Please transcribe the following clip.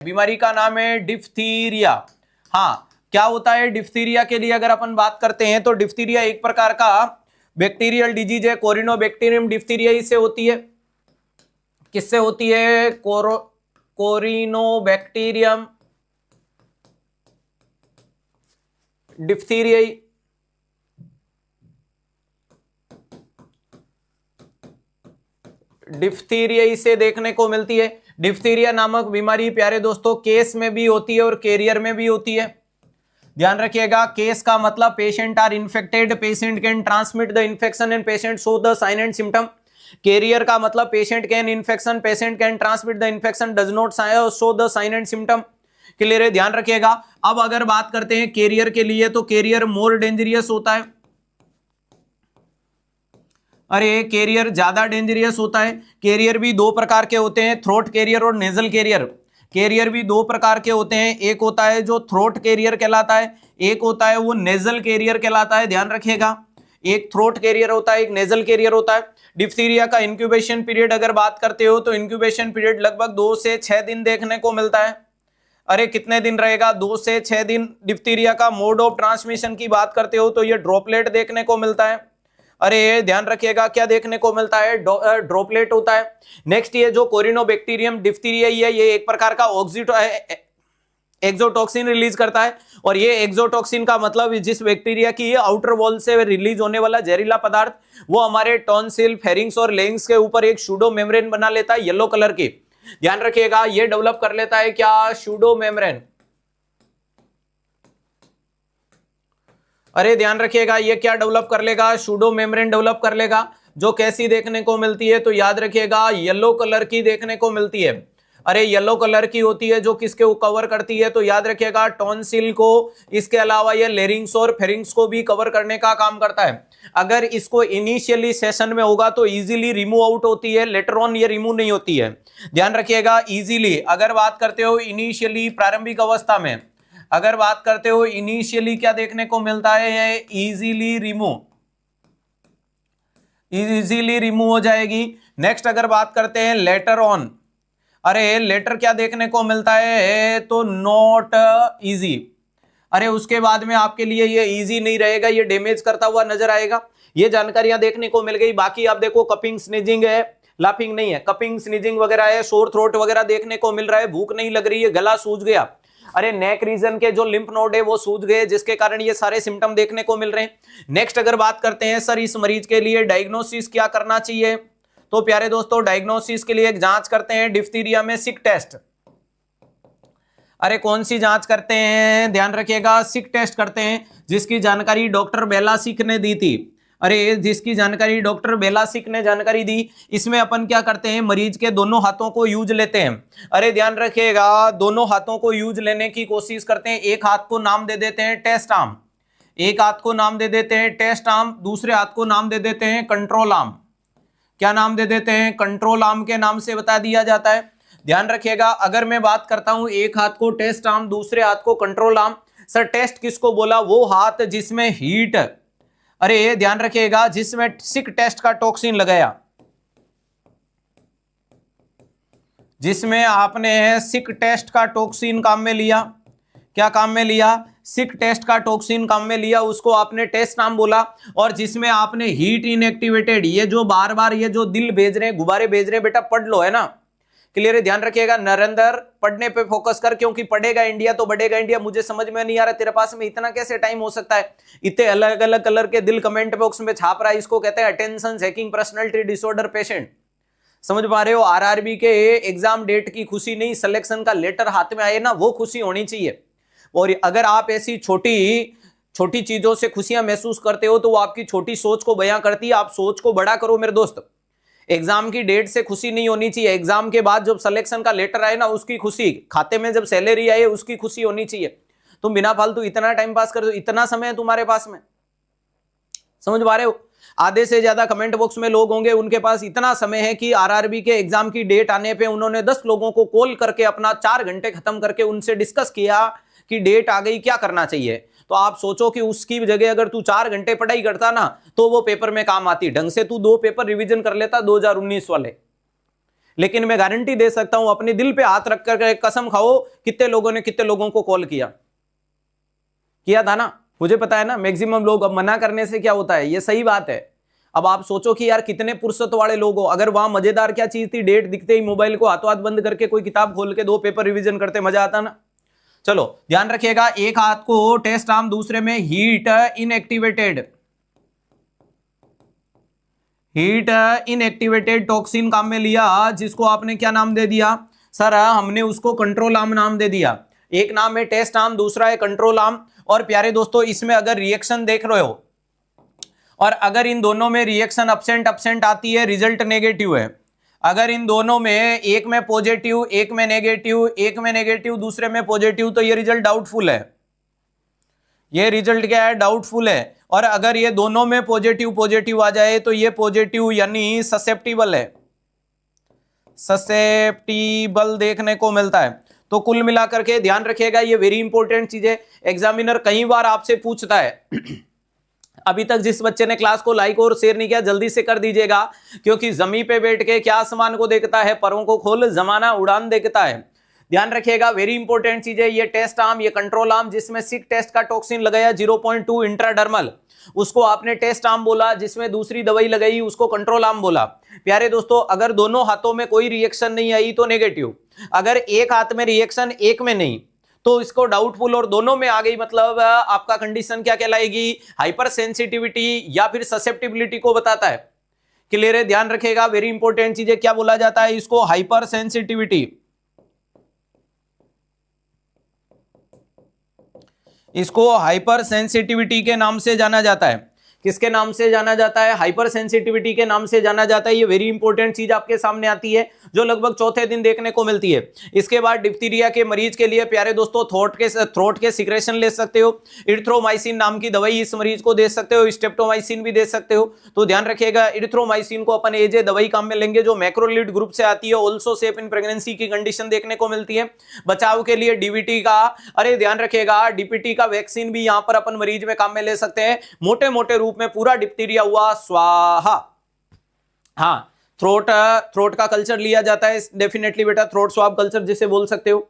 बीमारी का नाम है डिप्थीरिया। हाँ, क्या होता है डिप्थीरिया के लिए अगर अपन बात करते हैं तो डिप्थीरिया एक प्रकार का बैक्टीरियल डिजीज है। कोरिनोबैक्टीरियम डिप्थीरिया इससे होती है। किससे होती है? कोरिनोबैक्टीरियम डिप्थीरिया डिप्थीरिया से देखने को मिलती है। डिप्थीरिया नामक बीमारी प्यारे दोस्तों केस में भी होती है और कैरियर में भी होती है। ध्यान रखिएगा, केस का मतलब patient are infected, patient can transmit the infection and patient show the sign and symptom. Carrier का मतलब patient can infection, patient can transmit the infection, does not show the sign and symptom. Clear है? ध्यान रखिएगा। अब अगर बात करते हैं कैरियर के लिए तो कैरियर मोर डेंजरियस होता है। अरे कैरियर ज्यादा डेंजरियस होता है। कैरियर भी दो प्रकार के होते हैं, थ्रोट कैरियर और नेजल कैरियर। कैरियर भी दो प्रकार के होते हैं, एक होता है जो थ्रोट कैरियर कहलाता है, एक होता है वो नेजल कैरियर कहलाता है। ध्यान रखिएगा, एक थ्रोट कैरियर होता है, एक नेजल कैरियर होता है। डिप्थीरिया का इंक्यूबेशन पीरियड अगर बात करते हो तो इंक्यूबेशन पीरियड लगभग 2 से 6 दिन देखने को मिलता है। अरे कितने दिन रहेगा? 2 से 6 दिन। डिप्थीरिया का मोड ऑफ ट्रांसमिशन की बात करते हो तो ये ड्रॉपलेट देखने को मिलता है। अरे ध्यान रखिएगा, क्या देखने को मिलता है? ड्रॉपलेट होता है। नेक्स्ट ये जो कोरिनोबैक्टीरियम डिप्थीरिया है, ये एक प्रकार का एक्सोटॉक्सिन रिलीज करता है। और ये एक्सोटॉक्सिन का मतलब जिस बैक्टीरिया की आउटर वॉल से रिलीज होने वाला जहरीला पदार्थ वो हमारे टॉन्सिल, फेरिंग्स और लेंग्स के ऊपर एक सूडो मेम्ब्रेन बना लेता है येलो कलर की। ध्यान रखिएगा, ये डेवलप कर लेता है क्या? Pseudo membrane. अरे ध्यान रखिएगा, ये क्या डेवलप कर लेगा? सूडो मेम्ब्रेन डेवलप कर लेगा, जो कैसी देखने को मिलती है? तो याद रखिएगा येलो कलर की देखने को मिलती है। अरे येलो कलर की होती है जो किसके को कवर करती है? तो याद रखिएगा टॉन्सिल को, इसके अलावा ये लेरिंग्स और फेरिंग्स को भी कवर करने का काम करता है। अगर इसको इनिशियली सेशन में होगा तो इजीली रिमूव आउट होती है, लेटर ऑन ये रिमूव नहीं होती है। ध्यान रखिएगा, इजीली अगर बात करते हो इनिशियली प्रारंभिक अवस्था में, अगर बात करते हो इनिशियली क्या देखने को मिलता है? इजीली रिमूव हो जाएगी। नेक्स्ट अगर बात करते हैं लेटर ऑन, अरे लेटर क्या देखने को मिलता है? तो नॉट इजी। अरे उसके बाद में आपके लिए ये इजी नहीं रहेगा, ये डैमेज करता हुआ नजर आएगा। ये जानकारियां देखने को मिल गई। बाकी आप देखो कपिंग, स्नीजिंग है, लाफिंग नहीं है, कपिंग, स्नीजिंग वगैरह है, शोर थ्रोट वगैरह देखने को मिल रहा है, भूख नहीं लग रही है, गला सूज गया, अरे नेक रीजन के जो लिम्फ नोड है वो सूज गए, जिसके कारण ये सारे सिम्टम देखने को मिल रहे हैं। नेक्स्ट अगर बात करते हैं सर इस मरीज के लिए डायग्नोसिस क्या करना चाहिए, तो प्यारे दोस्तों डायग्नोसिस के लिए एक जांच करते हैं डिप्थीरिया में, सिक टेस्ट। अरे कौन सी जांच करते हैं? ध्यान रखिएगा, सिक टेस्ट करते हैं, जिसकी जानकारी डॉक्टर बेलासिक ने दी थी। अरे जिसकी जानकारी डॉक्टर बेलासिक ने जानकारी दी, इसमें अपन क्या करते हैं? मरीज के दोनों हाथों को यूज लेते हैं। अरे ध्यान रखिएगा, दोनों हाथों को यूज लेने की कोशिश करते हैं। एक हाथ को नाम दे देते हैं टेस्ट आर्म, एक हाथ को नाम दे देते हैं टेस्ट आर्म, दूसरे हाथ को नाम दे देते हैं कंट्रोल आर्म। क्या नाम दे देते हैं? कंट्रोल आर्म के नाम से बता दिया जाता है। ध्यान रखिएगा, अगर मैं बात करता हूं एक हाथ को टेस्ट आर्म, दूसरे हाथ को कंट्रोल आर्म। सर टेस्ट किसको बोला? वो हाथ जिसमें हीट, अरे ध्यान रखिएगा, जिसमें सिक टेस्ट का टॉक्सिन लगाया, जिसमें आपने सिक टेस्ट का टॉक्सिन काम में लिया। क्या काम में लिया? सिक टेस्ट का टॉक्सिन काम में लिया, उसको आपने टेस्ट नाम बोला। और जिसमें आपने हीट इनएक्टिवेटेड, ये जो बार बार ये जो दिल भेज रहे हैं, गुब्बारे भेज रहे हैं, बेटा पढ़ लो, है ना? क्लियर है? ध्यान रखिएगा, नरेंद्र पढ़ने पे फोकस कर, क्योंकि पढ़ेगा इंडिया तो बढ़ेगा इंडिया। मुझे समझ में नहीं आ रहा तेरे पास में इतना कैसे टाइम हो सकता है? इतने अलग अलग कलर के दिल कमेंट बॉक्स में छाप रहा है, इसको कहते हैं अटेंशन सेकिंग पर्सनालिटी डिसऑर्डर पेशेंट। समझ पा रहे हो? आरआरबी के एग्जाम डेट की खुशी नहीं, सिलेक्शन का लेटर हाथ में आए ना, वो खुशी होनी चाहिए। और अगर आप ऐसी छोटी छोटी चीजों से खुशियां महसूस करते हो तो वो आपकी छोटी सोच को बयां करती है। आप सोच को बड़ा करो मेरे दोस्त। एग्जाम की डेट से खुशी नहीं होनी चाहिए, एग्जाम के बाद जब सिलेक्शन का लेटर आए ना उसकी खुशी, खाते में जब सैलरी आए उसकी खुशी होनी चाहिए। तुम बिना फालतू इतना टाइम पास कर दो, इतना समय है तुम्हारे पास में, समझ पा रहे हो? आधे से ज्यादा कमेंट बॉक्स में लोग होंगे, उनके पास इतना समय है कि आरआरबी के एग्जाम की डेट आने पे उन्होंने 10 लोगों को कॉल करके अपना 4 घंटे खत्म करके उनसे डिस्कस किया कि डेट आ गई, क्या करना चाहिए। तो आप सोचो कि उसकी जगह अगर तू 4 घंटे पढ़ाई करता ना तो वो पेपर में काम आती। ढंग से तू 2 पेपर रिवीजन कर लेता 2019 वाले। लेकिन मैं गारंटी दे सकता हूं, अपने दिल पे हाथ रख कर कसम खाओ, कितने लोगों ने कितने लोगों को कॉल किया था ना, मुझे पता है ना मैक्सिमम लोग। अब मना करने से क्या होता है, ये सही बात है। अब आप सोचो कि यार कितने फुर्सत वाले लोग हो, अगर वहां मजेदार क्या चीज थी, डेट दिखते ही मोबाइल को हाथों हाथ बंद करके कोई किताब खोल के 2 पेपर रिवीजन करते, मजा आता ना। चलो ध्यान रखिएगा, एक हाथ को टेस्ट आर्म, दूसरे में हीट इनएक्टिवेटेड टॉक्सिन काम में लिया, जिसको आपने क्या नाम दे दिया सर, हमने उसको कंट्रोल आर्म नाम दे दिया। एक नाम है टेस्ट आर्म, दूसरा है कंट्रोल आर्म। और प्यारे दोस्तों, इसमें अगर रिएक्शन देख रहे हो और अगर इन दोनों में रिएक्शन अपसेंट आती है, रिजल्ट नेगेटिव है। अगर इन दोनों में एक में पॉजिटिव, एक में नेगेटिव, दूसरे में पॉजिटिव, तो ये रिजल्ट डाउटफुल है। ये रिजल्ट क्या है, डाउटफुल है। और अगर ये दोनों में पॉजिटिव आ जाए तो ये पॉजिटिव यानी ससेप्टिबल है, ससेप्टिबल देखने को मिलता है। तो कुल मिलाकर के ध्यान रखिएगा, ये वेरी इंपॉर्टेंट चीज है। एग्जामिनर कई बार आपसे पूछता है अभी तक जिस बच्चे ने क्लास को लाइक और शेयर नहीं किया, जल्दी से कर दीजिएगा, क्योंकि जमीन पे बैठ के क्या आसमान को देखता है, परों को खोल जमाना उड़ान देखता है। ध्यान रखिएगा, वेरी इंपॉर्टेंट चीज है। ये टेस्ट आर्म, ये कंट्रोल आर्म, जिसमें सिक टेस्ट का टॉक्सिन लगाया 0.2 इंट्राडर्मल, उसको आपने टेस्ट आर्म बोला। जिसमें दूसरी दवाई लगाई उसको कंट्रोल आर्म बोला। प्यारे दोस्तों, अगर दोनों हाथों में कोई रिएक्शन नहीं आई तो नेगेटिव, अगर एक हाथ में रिएक्शन एक में नहीं तो इसको डाउटफुल, और दोनों में आ गई मतलब आपका कंडीशन क्या कहलाएगी, हाइपर सेंसिटिविटी या फिर ससेप्टिबिलिटी को बताता है। क्लियर है, ध्यान रखिएगा, वेरी इंपॉर्टेंट चीज है। क्या बोला जाता है इसको, हाइपर सेंसिटिविटी। इसको हाइपर सेंसिटिविटी के नाम से जाना जाता है। किसके नाम से जाना जाता है, हाइपर सेंसिटिविटी के नाम से जाना जाता है। ये वेरी इंपॉर्टेंट चीज आपके सामने आती है, जो लगभग चौथे दिन देखने को मिलती है। इसके बाद डिप्थीरिया के मरीज के लिए प्यारे दोस्तों थ्रोट के सिक्रेशन ले सकते हो। इरिथ्रोमाइसिन नाम की दवाई इस मरीज को दे सकते हो, स्टेप्टोमाइसिन भी दे सकते हो। तो ध्यान रखिएगा, इरिथ्रोमाइसिन को अपन एज ए दवाई काम में लेंगे, जो मैक्रोलिड ग्रुप से आती है, ऑल्सो सेफ इन प्रेगनेंसी की कंडीशन देखने को मिलती है। बचाव के लिए डीबीटी का, अरे ध्यान रखिएगा, डीपीटी का वैक्सीन भी यहां पर अपन मरीज में काम में ले सकते हैं। मोटे मोटे रूप में पूरा डिप्थीरिया हुआ स्वाहा। हाँ, थ्रोट का कल्चर लिया जाता है डेफिनेटली बेटा, थ्रोट स्वाब कल्चर जिसे बोल सकते हो।